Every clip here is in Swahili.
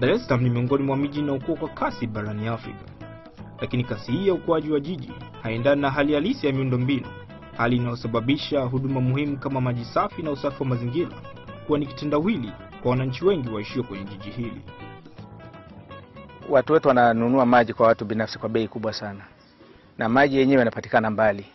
Dar es Salaam ni miongoni mwa miji inayokuwa kwa kasi barani Afrika. Lakini kasi hii ya ukuaji wa jiji haendani na hali halisi ya miundombinu, hali inayosababisha huduma muhimu kama maji safi na usafi wa mazingira kuwa ni kitendawili kwa wananchi wengi waishio kwenye jiji hili. Watu wetu wananunua maji kwa watu binafsi kwa bei kubwa sana, na maji yenyewe yanapatikana mbali.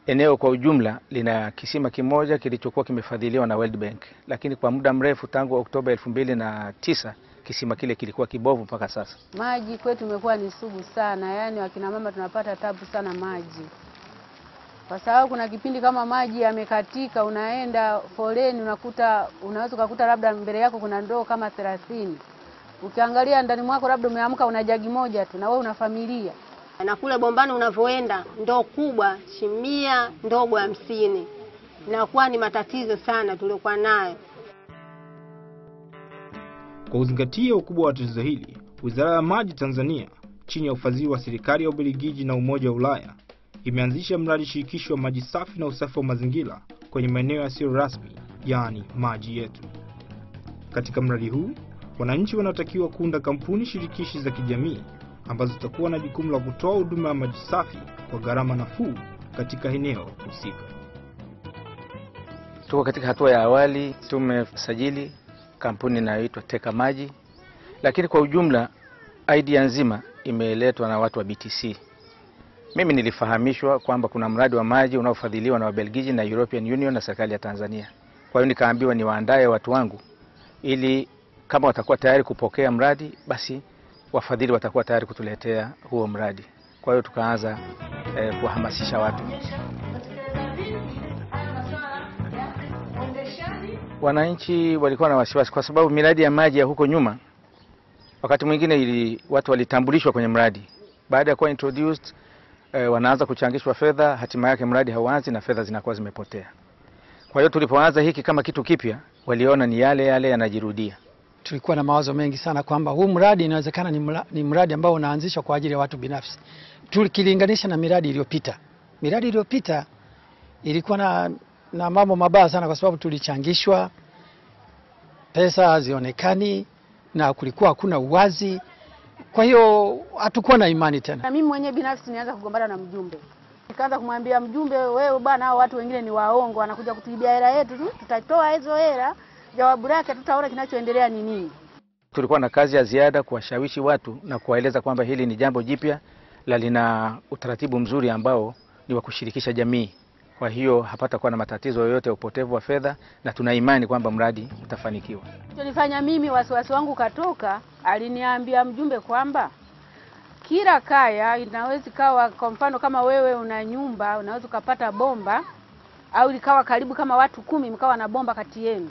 Eneo kwa ujumla lina kisima kimoja kilichokuwa kimefadhiliwa na World Bank, lakini kwa muda mrefu tangu Oktoba 2009 kisima kile kilikuwa kibovu mpaka sasa. Maji kwetu imekuwa ni sugu sana, yani wakina mama tunapata tabu sana maji. Kwa sababu kuna kipindi kama maji yamekatika, unaenda foleni unaweza kukuta labda mbele yako kuna ndoo kama 30. Ukiangalia ndani mwako labda umeamka una jagi moja tu na wewe una familia. Na kule bombani unavoenda ndoo kubwa shimia ndogo 50. Inakuwa ni matatizo sana tuliokuwa nayo. Kwa kuzingatia ukubwa wa tatizo hili, Wizara ya Maji Tanzania chini ya ufadhili wa serikali ya Ubelgiji na Umoja wa Ulaya imeanzisha mradi shirikishi wa maji safi na usafi wa mazingira kwenye maeneo yasiyo rasmi, yani maji yetu. Katika mradi huu, wananchi wanatakiwa kuunda kampuni shirikishi za kijamii ambazo zitakuwa na jukumu la kutoa huduma ya maji safi kwa gharama nafuu katika eneo husika. Tuko katika hatua ya awali, tumesajili kampuni inayoitwa Teka Maji, lakini kwa ujumla idea nzima imeletwa na watu wa BTC. Mimi nilifahamishwa kwamba kuna mradi wa maji unaofadhiliwa na Ubelgiji na European Union na serikali ya Tanzania. Kwa hiyo nikaambiwa niwaandae watu wangu ili kama watakuwa tayari kupokea mradi, basi wafadhili watakuwa tayari kutuletea huo mradi. Kwa hiyo tukaanza kuhamasisha watu. Wananchi walikuwa na wasiwasi kwa sababu miradi ya maji ya huko nyuma wakati mwingine watu walitambulishwa kwenye mradi. Baada ya kuwa introduced wanaanza kuchangishwa fedha, hatima yake mradi hauanzi na fedha zinakuwa zimepotea. Kwa hiyo tulipoanza hiki kama kitu kipya, waliona ni yale yale yanajirudia. Tulikuwa na mawazo mengi sana kwamba huu mradi inawezekana ni mradi ambao unaanzishwa kwa ajili ya watu binafsi. Tukilinganisha na miradi iliyopita. Miradi iliyopita ilikuwa na mambo mabaya sana kwa sababu tulichangishwa, pesa hazionekani na kulikuwa hakuna uwazi. Kwa hiyo hatukuwa na imani tena. Na mimi mwenyewe binafsi nianza kugombana na mjumbe. Nikaanza kumwambia mjumbe, wewe bwana, hao watu wengine ni waongo, wanakuja kutuibia hela yetu tu, tutatoa hizo hela, jawabu lake tutaona kinachoendelea ni nini. Tulikuwa na kazi ya ziada kuwashawishi watu na kuwaeleza kwamba hili ni jambo jipya la lina utaratibu mzuri ambao ni wa kushirikisha jamii. Kwa hiyo hapata kuwa na matatizo yoyote ya upotevu wa fedha, na tuna imani kwamba mradi utafanikiwa. Nilifanya mimi wasiwasi wangu katoka, aliniambia mjumbe kwamba kila kaya inaweza kawa, kwa mfano kama wewe una nyumba unaweza kupata bomba, au likawa karibu kama watu 10 mkawa na bomba kati yenu.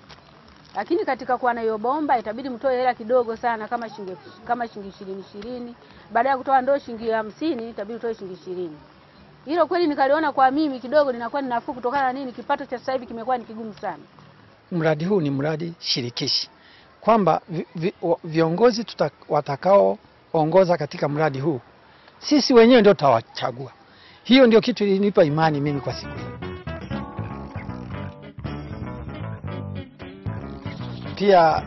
Lakini katika kuwa na hiyo bomba itabidi mtoe hela kidogo sana kama shilingi 20. Baada ya kutoa ndoo shilingi 50 itabidi utoe shilingi 20. Hilo kweli nikaliona kwa mimi kidogo linakuwa ni nafuu kutokana na nini, kipato cha sasa hivi kimekuwa ni kigumu sana. Mradi huu ni mradi shirikishi, kwamba viongozi watakao ongoza katika mradi huu sisi wenyewe ndio tutawachagua. Hiyo ndio kitu ilinipa imani mimi kwa siku hii. Pia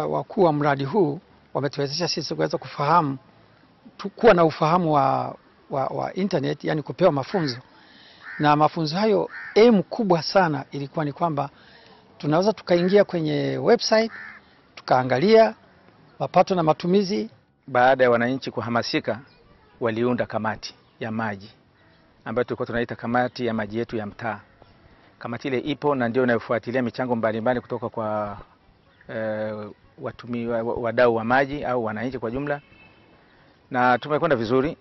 wakuu wa mradi huu wametuwezesha sisi kuweza kufahamu, kuwa na ufahamu wa internet, yani kupewa mafunzo. Na mafunzo hayo kubwa sana ilikuwa ni kwamba tunaweza tukaingia kwenye website tukaangalia mapato na matumizi. Baada ya wananchi kuhamasika, waliunda kamati ya maji ambayo tulikuwa tunaita kamati ya maji yetu ya mtaa. Kamati ile ipo na ndio inayofuatilia michango mbalimbali kutoka kwa wadau wa maji au wananchi kwa jumla. Na tumekwenda vizuri.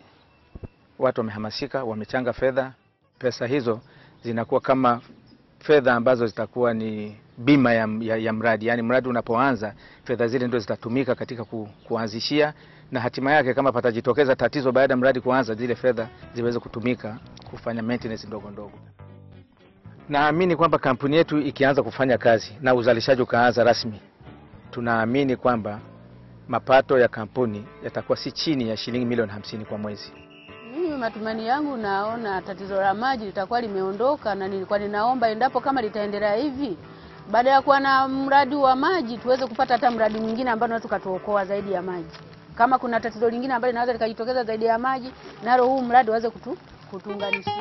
Watu wamehamasika, wamechanga fedha. Pesa hizo zinakuwa kama fedha ambazo zitakuwa ni bima ya mradi. Yani mradi unapoanza, fedha zile ndio zitatumika katika kuanzishia, na hatima yake kama patajitokeza tatizo baada ya mradi kuanza, zile fedha ziweze kutumika kufanya maintenance ndogo ndogo. Naamini kwamba kampuni yetu ikianza kufanya kazi na uzalishaji ukaanza rasmi, tunaamini kwamba mapato ya kampuni yatakuwa si chini ya shilingi milioni 50 kwa mwezi. Mimi matumaini yangu naona tatizo la maji litakuwa limeondoka, na nilikuwa ninaomba endapo kama litaendelea hivi baada ya kuwa na mradi wa maji tuweze kupata hata mradi mwingine ambao unaweza kutuokoa zaidi ya maji. Kama kuna tatizo lingine ambalo linaweza likajitokeza zaidi ya maji, nalo huu mradi uweze kutuunganishia.